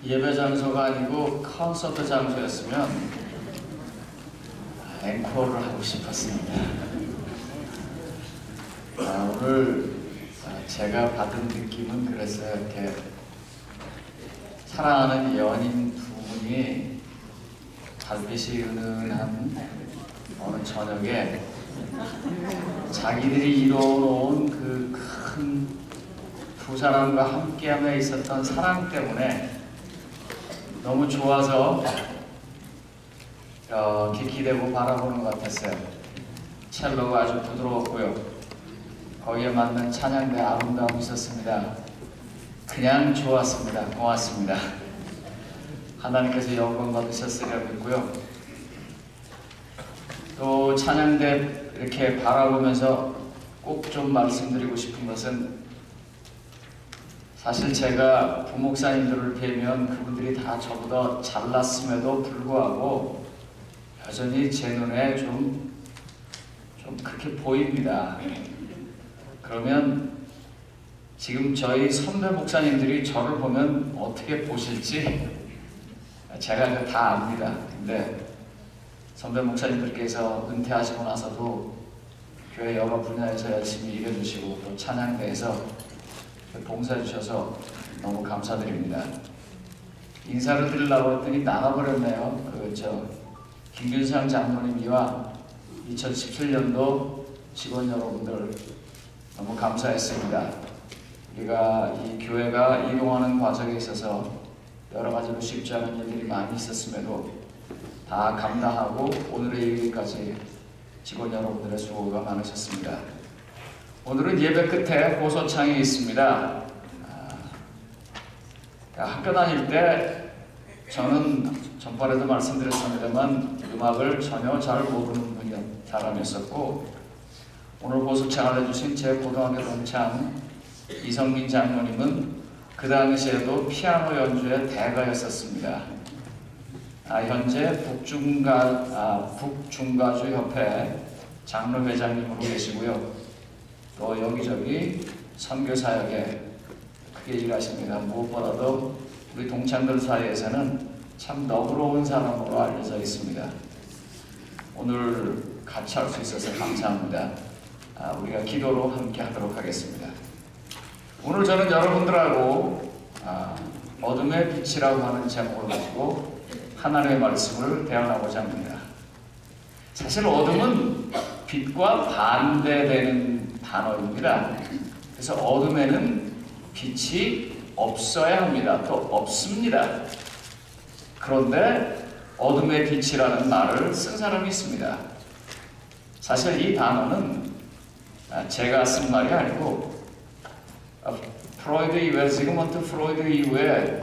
예배 장소가 아니고 콘서트 장소였으면 앵콜을 하고 싶었습니다. 오늘 제가 받은 느낌은 그랬어요. 이렇게 사랑하는 연인 두 분이 달빛이 은은한 어느 저녁에 자기들이 이뤄놓은 그 큰 두 사람과 함께하며 있었던 사랑 때문에 너무 좋아서 이렇게 기대고 바라보는 것 같았어요. 첼로가 아주 부드러웠고요. 거기에 맞는 찬양대 아름다움이 있었습니다. 그냥 좋았습니다. 고맙습니다. 하나님께서 영광 받으셨으리라 믿고요. 또 찬양대 이렇게 바라보면서 꼭 좀 말씀드리고 싶은 것은, 사실 제가 부목사님들을 뵈면 그분들이 다 저보다 잘났음에도 불구하고 여전히 제 눈에 좀 그렇게 보입니다. 그러면 지금 저희 선배 목사님들이 저를 보면 어떻게 보실지 제가 다 압니다. 근데 선배 목사님들께서 은퇴하시고 나서도 교회 여러 분야에서 열심히 일해주시고 또 찬양대에서 봉사해 주셔서 너무 감사드립니다. 인사를 드리려고 했더니 나가버렸네요. 김균상 장로님이와 2017년도 직원 여러분들 너무 감사했습니다. 우리가 이 교회가 이동하는 과정에 있어서 여러 가지로 쉽지 않은 일들이 많이 있었음에도 다 감당하고 오늘의 이르기까지 직원 여러분들의 수고가 많으셨습니다. 오늘은 예배 끝에 고소창이 있습니다. 학교 다닐 때 저는 전번에도 말씀드렸습니다만 음악을 전혀 잘 모르는 사람이었었고, 오늘 고소창을 해주신 제 고등학교 동창 이성민 장로님은 그 당시에도 피아노 연주의 대가였었습니다. 현재 북중가주 협회 장로회장님으로 계시고요. 또 여기저기 선교사역에 크게 일하십니다. 무엇보다도 우리 동창들 사이에서는 참 너그러운 사람으로 알려져 있습니다. 오늘 같이 할 수 있어서 감사합니다. 우리가 기도로 함께 하도록 하겠습니다. 오늘 저는 여러분들하고 어둠의 빛이라고 하는 제목을 가지고 하나님의 말씀을 대언하고자 합니다. 사실 어둠은 빛과 반대되는 단어입니다. 그래서 어둠에는 빛이 없어야 합니다. 또 없습니다. 그런데 어둠의 빛이라는 말을 쓴 사람이 있습니다. 사실 이 단어는 제가 쓴 말이 아니고 프로이드 이후에, 지그먼트 프로이드 이후에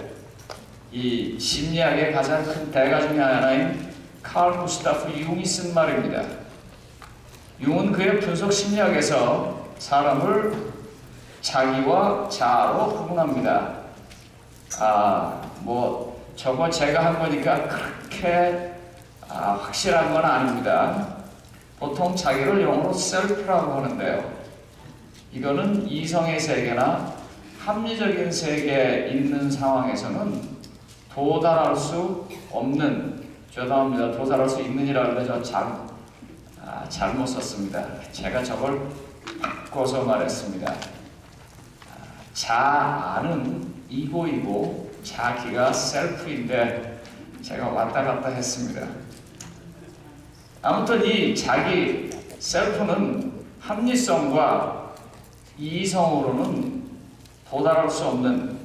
이 심리학의 가장 큰 대가 중에 하나인 칼 구스타프 융이 쓴 말입니다. 융은 그의 분석 심리학에서 사람을 자기와 자아로 구분합니다. 저거 제가 한 거니까 그렇게 확실한 건 아닙니다. 보통 자기를 영어로 셀프라고 하는데요. 이거는 이성의 세계나 합리적인 세계에 있는 상황에서는 도달할 수 없는, 죄송합니다. 도달할 수 있는이라고 해서 잘못 썼습니다. 제가 저걸 바꿔서 말했습니다. 자아는 이고이고 자기가 셀프인데 제가 왔다 갔다 했습니다. 아무튼 이 자기 셀프는 합리성과 이성으로는 도달할 수 없는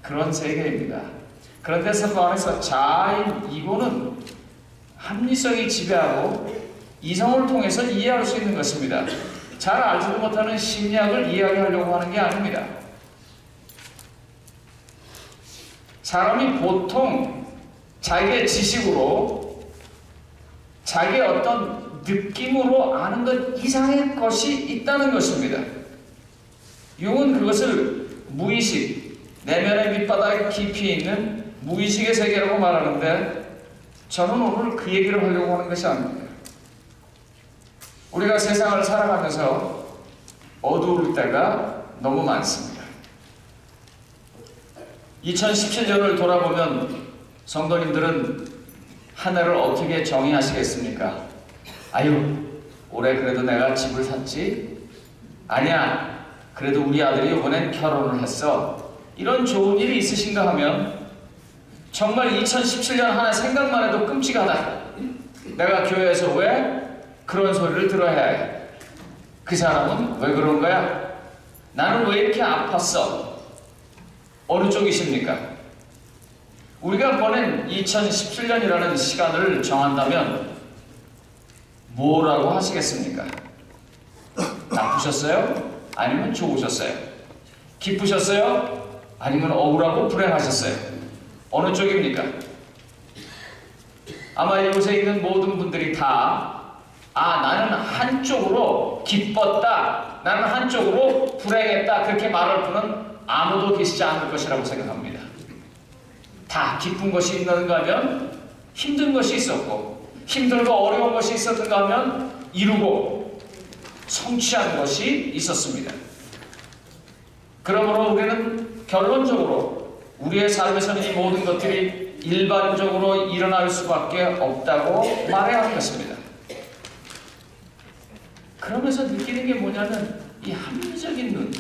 그런 세계입니다. 그런데 성경 안에서 자아인 이고는 합리성이 지배하고 이성을 통해서 이해할 수 있는 것입니다. 잘 알지도 못하는 심리학을 이야기하려고 하는 게 아닙니다. 사람이 보통 자기의 지식으로 자기의 어떤 느낌으로 아는 것 이상의 것이 있다는 것입니다. 융은 그것을 무의식, 내면의 밑바닥 깊이 있는 무의식의 세계라고 말하는데, 저는 오늘 그 얘기를 하려고 하는 것이 아닙니다. 우리가 세상을 살아가면서 어두울 때가 너무 많습니다. 2017년을 돌아보면 성도님들은 한 해를 어떻게 정의하시겠습니까? 아유, 올해 그래도 내가 집을 샀지? 아니야, 그래도 우리 아들이 이번엔 결혼을 했어. 이런 좋은 일이 있으신가 하면 정말 2017년 한 해 생각만 해도 끔찍하다. 내가 교회에서 왜 그런 소리를 들어야 해? 그 사람은 왜 그런 거야? 나는 왜 이렇게 아팠어? 어느 쪽이십니까? 우리가 보낸 2017년이라는 시간을 정한다면 뭐라고 하시겠습니까? 나쁘셨어요? 아니면 좋으셨어요? 기쁘셨어요? 아니면 억울하고 불행하셨어요? 어느 쪽입니까? 아마 이곳에 있는 모든 분들이 다 나는 한쪽으로 기뻤다, 나는 한쪽으로 불행했다, 그렇게 말할 분은 아무도 계시지 않을 것이라고 생각합니다. 다 기쁜 것이 있는가 하면 힘든 것이 있었고, 힘들고 어려운 것이 있었는가 하면 이루고 성취한 것이 있었습니다. 그러므로 우리는 결론적으로 우리의 삶에서는 이 모든 것들이 일반적으로 일어날 수밖에 없다고 말해야 하는 것입니다. 그러면서 느끼는 게 뭐냐면 이 합리적인 눈,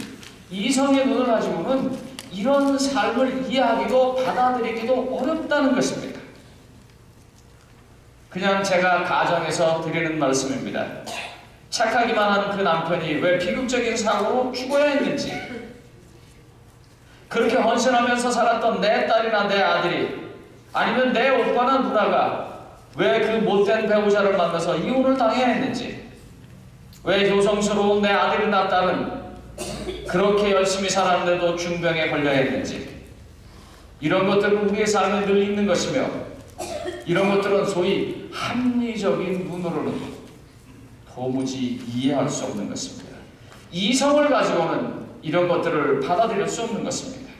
이성의 눈을 가지고는 이런 삶을 이해하기도 받아들이기도 어렵다는 것입니다. 그냥 제가 가정에서 드리는 말씀입니다. 착하기만 한 그 남편이 왜 비극적인 사고로 죽어야 했는지, 그렇게 헌신하면서 살았던 내 딸이나 내 아들이, 아니면 내 오빠나 누나가 왜 그 못된 배우자를 만나서 이혼을 당해야 했는지, 왜 효성스러운 내 아들이나 딸은 그렇게 열심히 살았는데도 중병에 걸려야 했는지, 이런 것들은 우리의 삶에 늘 있는 것이며, 이런 것들은 소위 합리적인 눈으로는 도무지 이해할 수 없는 것입니다. 이성을 가지고는 이런 것들을 받아들일 수 없는 것입니다.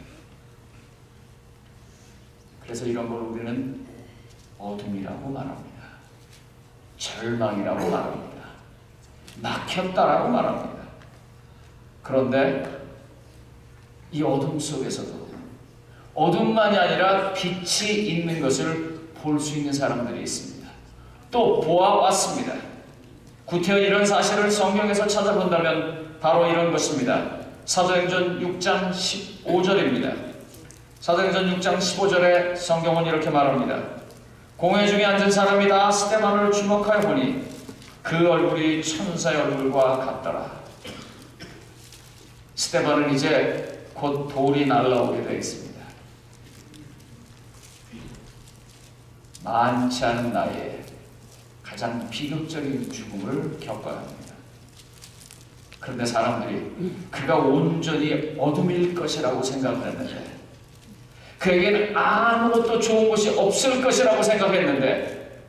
그래서 이런 걸 우리는 어둠이라고 말합니다. 절망이라고 말합니다. 막혔다라고 말합니다. 그런데 이 어둠 속에서도 어둠만이 아니라 빛이 있는 것을 볼 수 있는 사람들이 있습니다. 또 보아왔습니다. 구태여 이런 사실을 성경에서 찾아본다면 바로 이런 것입니다. 사도행전 6장 15절입니다. 사도행전 6장 15절에 성경은 이렇게 말합니다. 공회 중에 앉은 사람이 다 스데반을 주목하여 보니 그 얼굴이 천사의 얼굴과 같더라. 스데반은 이제 곧 돌이 날라오게 되어 있습니다. 많지 않은 나이에 가장 비극적인 죽음을 겪어야 합니다. 그런데 사람들이 그가 온전히 어둠일 것이라고 생각을 했는데, 그에게는 아무것도 좋은 것이 없을 것이라고 생각했는데,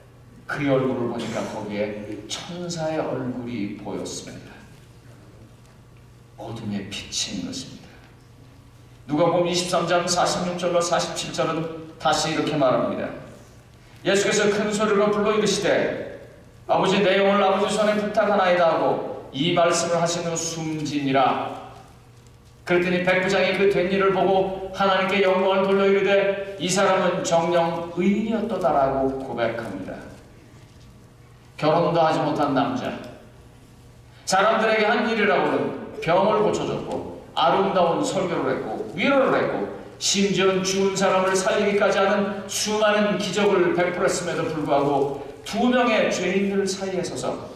그의 얼굴을 보니까 거기에 천사의 얼굴이 보였습니다. 어둠의 빛인 것입니다. 누가복음 23장 46절과 47절은 다시 이렇게 말합니다. 예수께서 큰 소리로 불러 이르시되 아버지 내 영혼을 아버지 손에 부탁하나이다 하고 이 말씀을 하신 후 숨지니라. 그랬더니 백부장이 그 된 일을 보고 하나님께 영광을 돌려 이르되 이 사람은 정녕 의인이었도다라고 고백합니다. 결혼도 하지 못한 남자, 사람들에게 한 일이라고는 병을 고쳐줬고 아름다운 설교를 했고 위로를 했고 심지어는 죽은 사람을 살리기까지 하는 수많은 기적을 베풀었음에도 불구하고 두 명의 죄인들 사이에 서서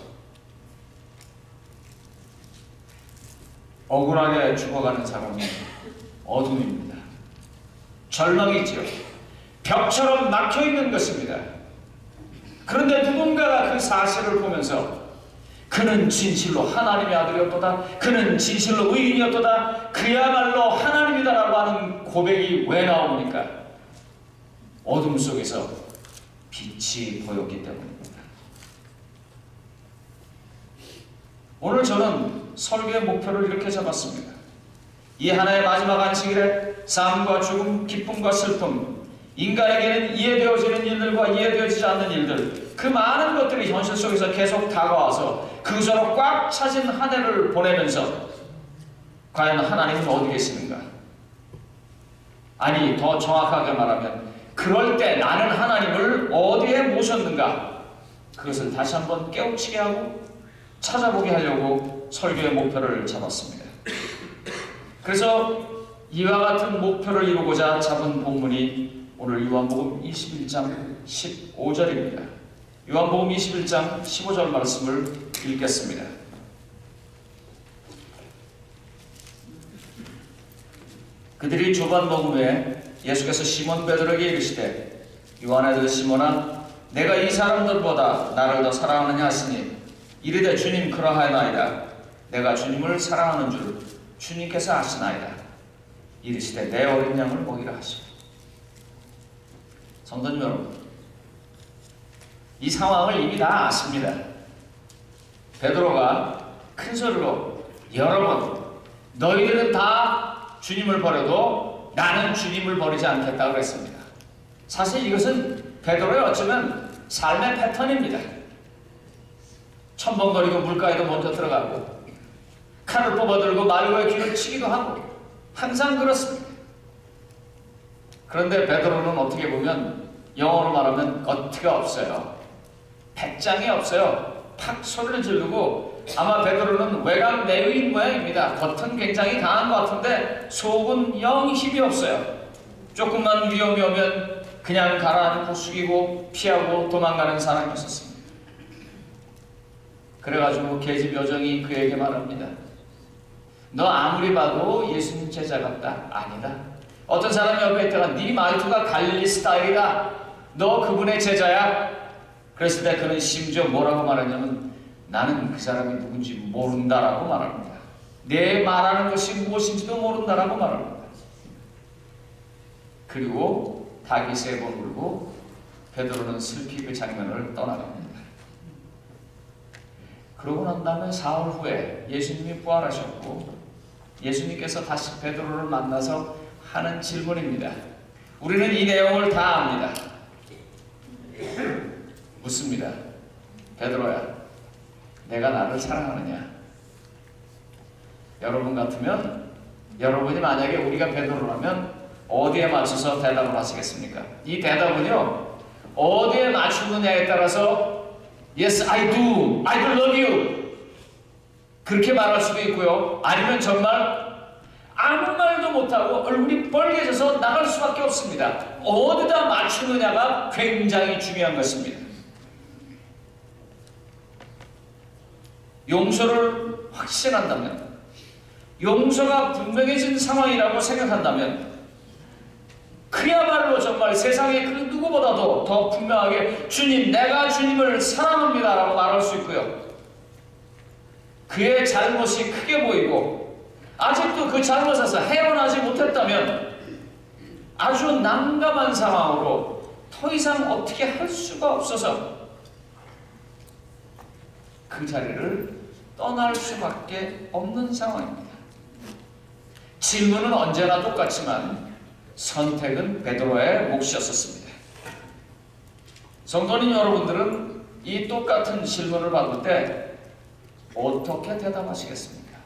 억울하게 죽어가는 사람이 어둠입니다. 절망이지요. 벽처럼 막혀있는 것입니다. 그런데 누군가가 그 사실을 보면서 그는 진실로 하나님의 아들이었도다, 그는 진실로 의인이었도다, 그야말로 하나님이다라고 하는 고백이 왜 나옵니까? 어둠 속에서 빛이 보였기 때문입니다. 오늘 저는 설교의 목표를 이렇게 잡았습니다. 이 하나의 마지막 안식일에 삶과 죽음, 기쁨과 슬픔, 인간에게는 이해되어지는 일들과 이해되어지지 않는 일들, 그 많은 것들이 현실 속에서 계속 다가와서 그것으로 꽉 차진 한 해를 보내면서 과연 하나님은 어디 계시는가? 아니, 더 정확하게 말하면 그럴 때 나는 하나님을 어디에 모셨는가? 그것을 다시 한번 깨우치게 하고 찾아보게 하려고 설교의 목표를 잡았습니다. 그래서 이와 같은 목표를 이루고자 잡은 본문이 오늘 요한복음 21장 15절입니다. 요한복음 21장 15절 말씀을 읽겠습니다. 그들이 조반 먹은 후에 예수께서 시몬 베드로에게 이르시되 요한의 아들 시몬아 내가 이 사람들보다 나를 더 사랑하느냐 하시니 이르되 주님 그러하나이다. 내가 주님을 사랑하는 줄 주님께서 아시나이다. 이르시되 내 어린 양을 먹이라 하시오. 성도님 여러분, 이 상황을 이미 다 아십니다. 베드로가 큰 소리로 여러 번 너희들은 다 주님을 버려도 나는 주님을 버리지 않겠다고 그랬습니다. 사실 이것은 베드로의 어쩌면 삶의 패턴입니다. 첨벙거리고 물가에도 먼저 들어가고 칼을 뽑아들고 말고의 귀를 치기도 하고 항상 그렇습니다. 그런데 베드로는 어떻게 보면 영어로 말하면 어트가 없어요. 배짱이 없어요. 팍 소리를 지르고 아마 베드로는 외곽 내위인 모양입니다. 겉은 굉장히 강한 것 같은데 속은 영 힘이 없어요. 조금만 위험이 오면 그냥 가라앉고 숙이고 피하고 도망가는 사람이었습니다. 그래가지고 계집 여정이 그에게 말합니다. 너 아무리 봐도 예수님 제자 같다. 아니다. 어떤 사람이 옆에 있다가 네 말투가 갈릴리 스타일이다. 너 그분의 제자야. 그랬을 때 그는 심지어 뭐라고 말하냐면 나는 그 사람이 누군지 모른다라고 말합니다. 내 말하는 것이 무엇인지도 모른다라고 말합니다. 그리고 닭이 3번 울고 베드로는 슬피 그 장면을 떠나갑니다. 그러고 난 다음에 사흘 후에 예수님이 부활하셨고 예수님께서 다시 베드로를 만나서 하는 질문입니다. 우리는 이 내용을 다 압니다. 묻습니다. 베드로야, 내가 나를 사랑하느냐? 여러분 같으면 여러분이 만약에 우리가 베드로라면 어디에 맞춰서 대답을 하시겠습니까? 이 대답은요, 어디에 맞추느냐에 따라서 Yes, I do. I do love you. 그렇게 말할 수도 있고요. 아니면 정말 아무 말도 못하고 얼굴이 빨개져서 나갈 수밖에 없습니다. 어디다 맞추느냐가 굉장히 중요한 것입니다. 용서를 확신한다면, 용서가 분명해진 상황이라고 생각한다면 그야말로 정말 세상에 그 누구보다도 더 분명하게 주님, 내가 주님을 사랑합니다 라고 말할 수 있고요. 그의 잘못이 크게 보이고 아직도 그 잘못에서 헤어나지 못했다면 아주 난감한 상황으로 더 이상 어떻게 할 수가 없어서 그 자리를 떠날 수밖에 없는 상황입니다. 질문은 언제나 똑같지만 선택은 베드로의 몫이었습니다. 성도님 여러분들은 이 똑같은 질문을 받을 때 어떻게 대답하시겠습니까?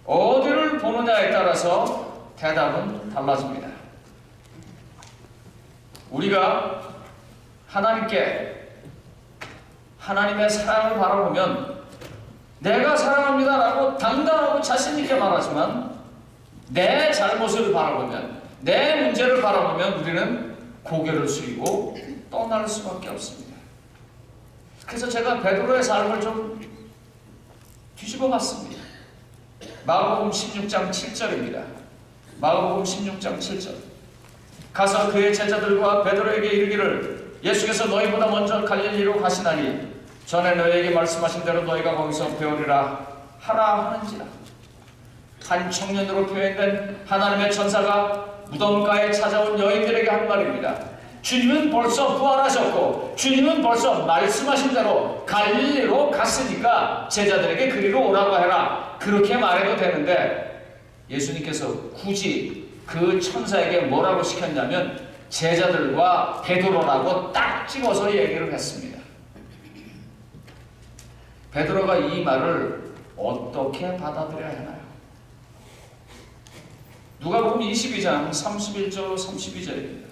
어디를 보느냐에 따라서 대답은 달라집니다. 우리가 하나님께 하나님의 사랑을 바라보면 내가 사랑합니다라고 당당하고 자신있게 말하지만 내 잘못을 바라보면, 내 문제를 바라보면 우리는 고개를 숙이고 떠날 수밖에 없습니다. 그래서 제가 베드로의 삶을 좀 뒤집어 봤습니다. 마가복음 16장 7절입니다. 마가복음 16장 7절. 가서 그의 제자들과 베드로에게 이르기를 예수께서 너희보다 먼저 갈릴리로 가시나니 전에 너희에게 말씀하신 대로 너희가 거기서 배우리라 하라 하는지라. 한 청년으로 표현된 하나님의 천사가 무덤가에 찾아온 여인들에게 한 말입니다. 주님은 벌써 부활하셨고 주님은 벌써 말씀하신 대로 갈릴리로 갔으니까 제자들에게 그리로 오라고 해라. 그렇게 말해도 되는데 예수님께서 굳이 그 천사에게 뭐라고 시켰냐면 제자들과 베드로라고 딱 찍어서 얘기를 했습니다. 베드로가 이 말을 어떻게 받아들여야 하나요? 누가복음 22장 31절로 32절입니다.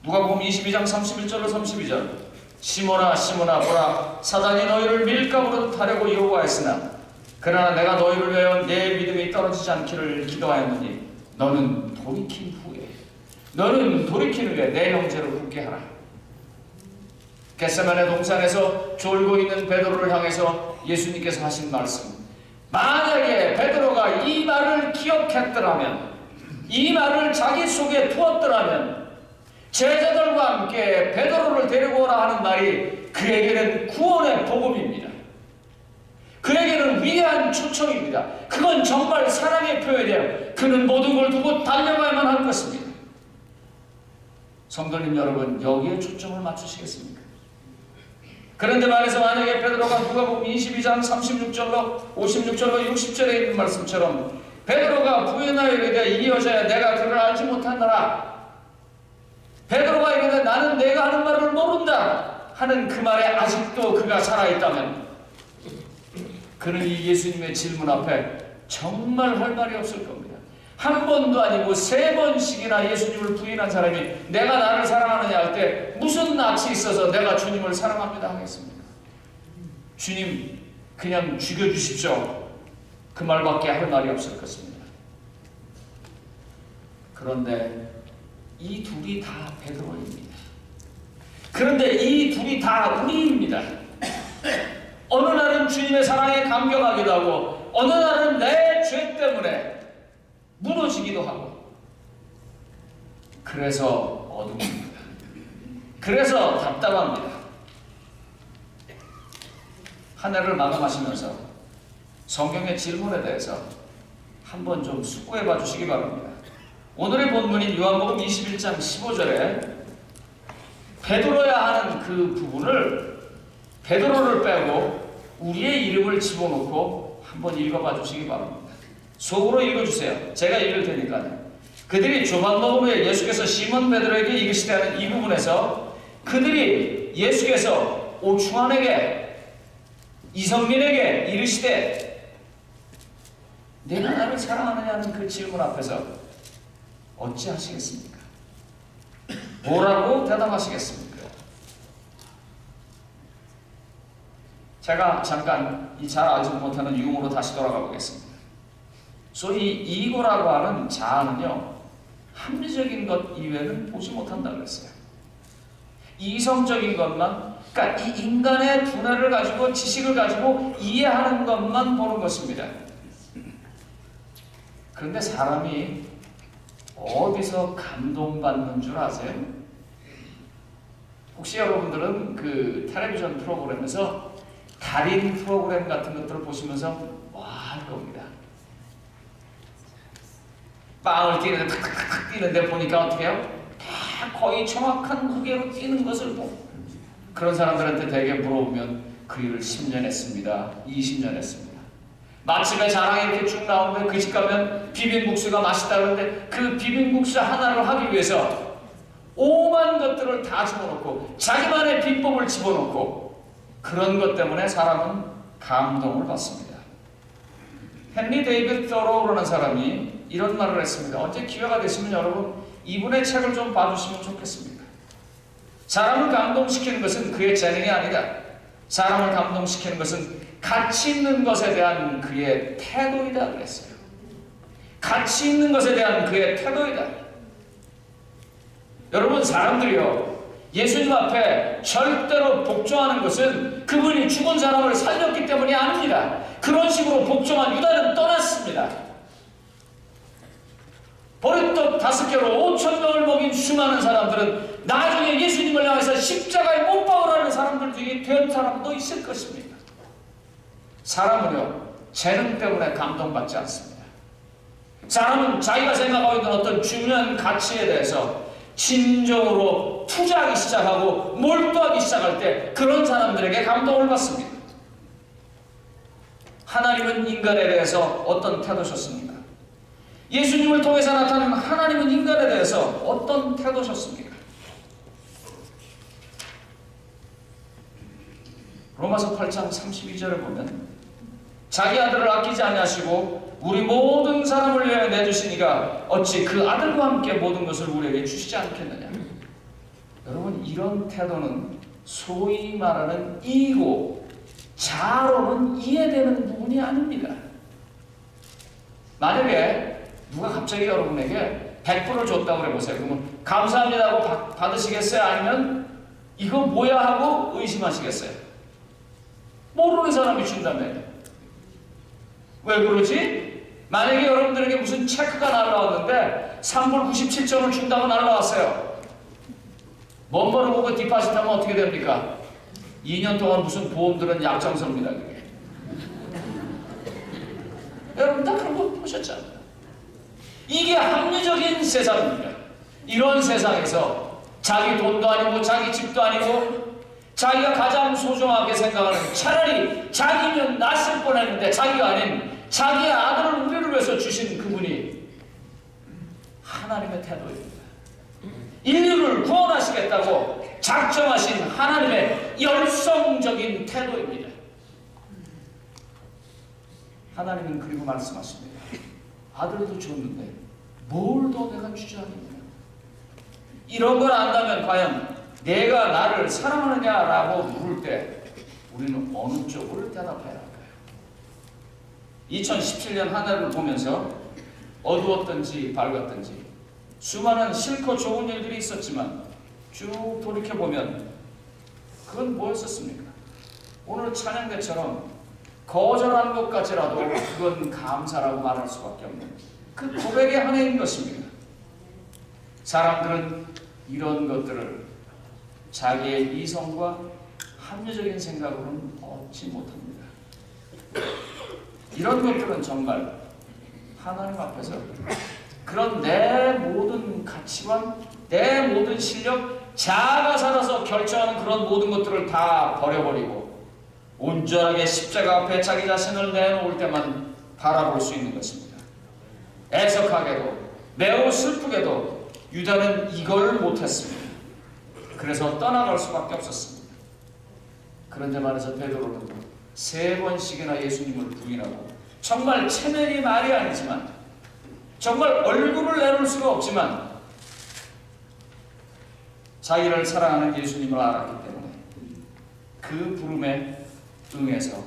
누가복음 22장 31절로 32절. 시몬아 시몬아 보라, 사단이 너희를 밀가부로 타려고 여호와했으나 그러나 내가 너희를 위하여 내 믿음이 떨어지지 않기를 기도하였느니 너는 돌이킨 후에 내 형제를 굳게 하라. 겟세마네 동산에서 졸고 있는 베드로를 향해서 예수님께서 하신 말씀, 만약에 베드로가 이 말을 기억했더라면, 이 말을 자기 속에 두었더라면 제자들과 함께 베드로를 데리고 오라 하는 말이 그에게는 구원의 복음입니다. 그에게는 위대한 초청입니다. 그건 정말 사랑의 표현이에요. 그는 모든 걸 두고 달려가야만 할 것입니다. 성도님 여러분, 여기에 초점을 맞추시겠습니까? 그런데 말해서 만약에 베드로가 누가복음 22장 36절로 56절로 60절에 있는 말씀처럼 베드로가 부인하여 이르되 이 여자야 내가 그를 알지 못한다라, 베드로가 이르되 나는 내가 하는 말을 모른다 하는 그 말에 아직도 그가 살아있다면 그는 이 예수님의 질문 앞에 정말 할 말이 없을 겁니다. 한 번도 아니고 3번씩이나 예수님을 부인한 사람이 내가 나를 사랑하느냐 할 때 무슨 낯이 있어서 내가 주님을 사랑합니다 하겠습니까? 주님 그냥 죽여주십시오, 그 말밖에 할 말이 없을 것입니다. 그런데 이 둘이 다 베드로입니다. 그런데 이 둘이 다 우리입니다. 어느 날은 주님의 사랑에 감격하기도 하고 어느 날은 내 죄 때문에 무너지기도 하고, 그래서 어둠입니다. 그래서 답답합니다. 한 해를 마감하시면서 성경의 질문에 대해서 한번 좀 숙고해 봐 주시기 바랍니다. 오늘의 본문인 요한복음 21장 15절에 베드로야 하는 그 부분을 베드로를 빼고 우리의 이름을 집어넣고 한번 읽어봐 주시기 바랍니다. 속으로 읽어주세요. 제가 읽을 테니까요. 그들이 조반 먹은 후에 예수께서 시몬 베드로에게 이르시되 하는 이 부분에서 그들이 예수께서 오충환에게 이성민에게 이르시되 내가 나를 사랑하느냐는 그 질문 앞에서 어찌 하시겠습니까? 뭐라고 대답하시겠습니까? 제가 잠깐 이 잘 알지 못하는 유흥으로 다시 돌아가 보겠습니다. 소위 이고라고 하는 자아는요, 합리적인 것 이외에는 보지 못한다고 그랬어요. 이성적인 것만, 그러니까 이 인간의 두뇌를 가지고 지식을 가지고 이해하는 것만 보는 것입니다. 그런데 사람이 어디서 감동받는 줄 아세요? 혹시 여러분들은 그 텔레비전 프로그램에서 달인 프로그램 같은 것들을 보시면서 와 할 겁니다. 빵을 뛰는데 탁탁탁 뛰는데 보니까 어떻게 해요? 다 거의 정확한 무게로 뛰는 것을 보고, 그런 사람들한테 대개 물어보면 그 일을 10년 했습니다, 20년 했습니다. 맛집에 자랑이 이렇게 쭉 나오는데 그 집 가면 비빔국수가 맛있다 그러는데 그 비빔국수 하나를 하기 위해서 오만 것들을 다 집어넣고 자기만의 비법을 집어넣고, 그런 것 때문에 사람은 감동을 받습니다. 헨리 데이비드 thoreau라는 사람이 이런 말을 했습니다. 언제 기회가 되시면 여러분 이분의 책을 좀 봐주시면 좋겠습니다. 사람을 감동시키는 것은 그의 재능이 아니다. 사람을 감동시키는 것은 가치 있는 것에 대한 그의 태도이다 그랬어요. 가치 있는 것에 대한 그의 태도이다. 여러분, 사람들이요, 예수님 앞에 절대로 복종하는 것은 그분이 죽은 사람을 살렸기 때문이 아닙니다. 그런 식으로 복종한 유다는 떠났습니다. 보리떡 5개로 5,000명을 먹인 수많은 사람들은 나중에 예수님을 향해서 십자가에 못 박으라는 사람들 중에 된 사람도 있을 것입니다. 사람은요, 재능 때문에 감동받지 않습니다. 사람은 자기가 생각하고 있는 어떤 중요한 가치에 대해서 진정으로 투자하기 시작하고 몰두하기 시작할 때 그런 사람들에게 감동을 받습니다. 하나님은 인간에 대해서 어떤 태도셨습니까? 예수님을 통해서 나타난 하나님은 인간에 대해서 어떤 태도셨습니까? 로마서 8장 32절을 보면 자기 아들을 아끼지 아니하시고 우리 모든 사람을 위하여 내주시니가 어찌 그 아들과 함께 모든 것을 우리에게 주시지 않겠느냐. 여러분, 이런 태도는 소위 말하는 이고 자로는 이해되는 부분이 아닙니다. 만약에 누가 갑자기 여러분에게 100불을 줬다고 해보세요. 그러면 감사합니다 하고 받으시겠어요? 아니면 이거 뭐야 하고 의심하시겠어요? 모르는 사람이 준다면 왜 그러지? 만약에 여러분들에게 무슨 체크가 날라왔는데 3불 97점을 준다고 날라왔어요. 뭔가를 보고 디파짓 하면 어떻게 됩니까? 2년 동안 무슨 보험 들은 약정서입니다. 그게. 여러분 다 그런 거 보셨잖아요. 이게 합리적인 세상입니다. 이런 세상에서 자기 돈도 아니고 자기 집도 아니고 자기가 가장 소중하게 생각하는 차라리 자기면 낫을 뻔했는데 자기가 아닌 자기의 아들을 우리를 위해서 주신 그분이 하나님의 태도입니다. 인류를 구원하시겠다고 작정하신 하나님의 열성적인 태도입니다. 하나님은 그리고 말씀하십니다. 아들도 줬는데 뭘 더 내가 주지 않느냐. 이런 걸 안다면 과연 내가 나를 사랑하느냐라고 물을 때 우리는 어느 쪽을 대답해야 할까요? 2017년 한 해를 보면서 어두웠든지 밝았든지 수많은 싫고 좋은 일들이 있었지만 쭉 돌이켜보면 그건 뭐였었습니까? 오늘 찬양대처럼 거절한 것까지라도 그건 감사라고 말할 수밖에 없는 그 고백의 한 해인 것입니다. 사람들은 이런 것들을 자기의 이성과 합리적인 생각으로는 얻지 못합니다. 이런 것들은 정말 하나님 앞에서 그런 내 모든 가치관, 내 모든 실력, 자아가 살아서 결정하는 그런 모든 것들을 다 버려버리고 온전하게 십자가 앞에 자기 자신을 내놓을 때만 바라볼 수 있는 것입니다. 애석하게도 매우 슬프게도 유다는 이걸 못했습니다. 그래서 떠나갈 수밖에 없었습니다. 그런데 말해서 베드로는 3번씩이나 예수님을 부인하고 정말 체면이 말이 아니지만 정말 얼굴을 내놓을 수가 없지만 자기를 사랑하는 예수님을 알았기 때문에 그 부름에 응해서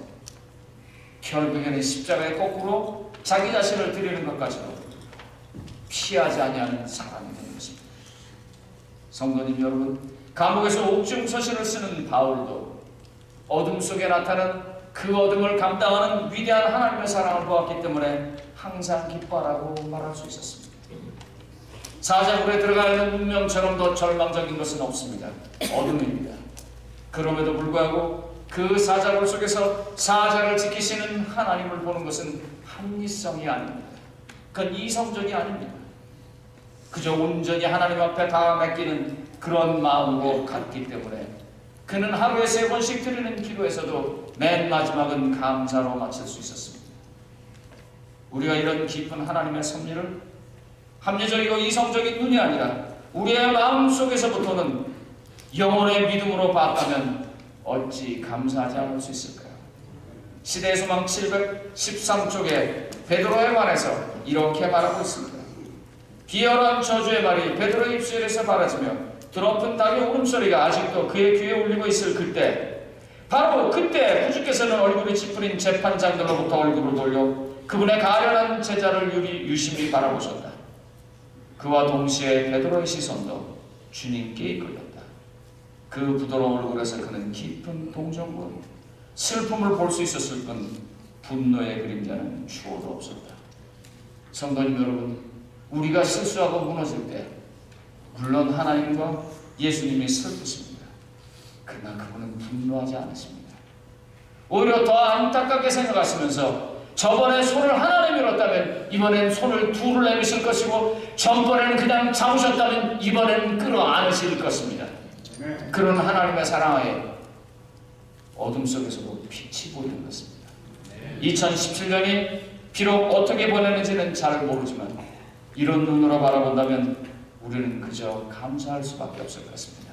결국에는 십자가에 거꾸로 자기 자신을 드리는 것까지도 피하지 아니하는 사람이 되는 것입니다. 성도님 여러분, 감옥에서 옥중서신을 쓰는 바울도 어둠 속에 나타난 그 어둠을 감당하는 위대한 하나님의 사랑을 보았기 때문에 항상 기뻐하라고 말할 수 있었습니다. 사자굴에 들어가 있는 운명처럼 더 절망적인 것은 없습니다. 어둠입니다. 그럼에도 불구하고 그 사자굴 속에서 사자를 지키시는 하나님을 보는 것은 합리성이 아닙니다. 그건 이성적이 아닙니다. 그저 온전히 하나님 앞에 다 맡기는 그런 마음으로 갔기 때문에 그는 하루에 3번씩 드리는 기도에서도 맨 마지막은 감사로 마칠 수 있었습니다. 우리가 이런 깊은 하나님의 섭리를 합리적이고 이성적인 눈이 아니라 우리의 마음속에서부터는 영혼의 믿음으로 봤다면 어찌 감사하지 않을 수 있을까요? 시대의 소망 713쪽에 베드로에 관해서 이렇게 말하고 있습니다. 비열한 저주의 말이 베드로의 입술에서 바라지며 드높은 닭의 울음소리가 아직도 그의 귀에 울리고 있을 그때, 바로 그때 부주께서는 얼굴이 찌푸린 재판장들로부터 얼굴을 돌려 그분의 가련한 제자를 유심히 바라보셨다. 그와 동시에 베드로의 시선도 주님께 이끌렸다. 그 부드러운 얼굴에서 그는 깊은 동정과 슬픔을 볼 수 있었을 뿐 분노의 그림자는 추호도 없었다. 성도님 여러분, 우리가 실수하고 무너질 때 물론 하나님과 예수님이 슬프십니다. 그러나 그분은 분노하지 않으십니다. 오히려 더 안타깝게 생각하시면서 저번에 손을 하나 내밀었다면 이번엔 손을 둘을 내미실 것이고, 전번에는 그냥 잡으셨다면 이번에는 끌어안으실 것입니다. 그런 하나님의 사랑하에 어둠 속에서도 빛이 보이는 것입니다. 2017년이 비록 어떻게 보내는지는 잘 모르지만 이런 눈으로 바라본다면 우리는 그저 감사할 수밖에 없을 것입니다.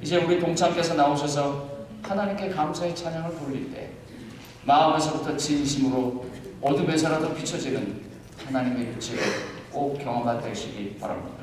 이제 우리 동창께서 나오셔서 하나님께 감사의 찬양을 부를 때 마음에서부터 진심으로 어둠에서라도 비춰지는 하나님의 빛을 꼭 경험하시기 바랍니다.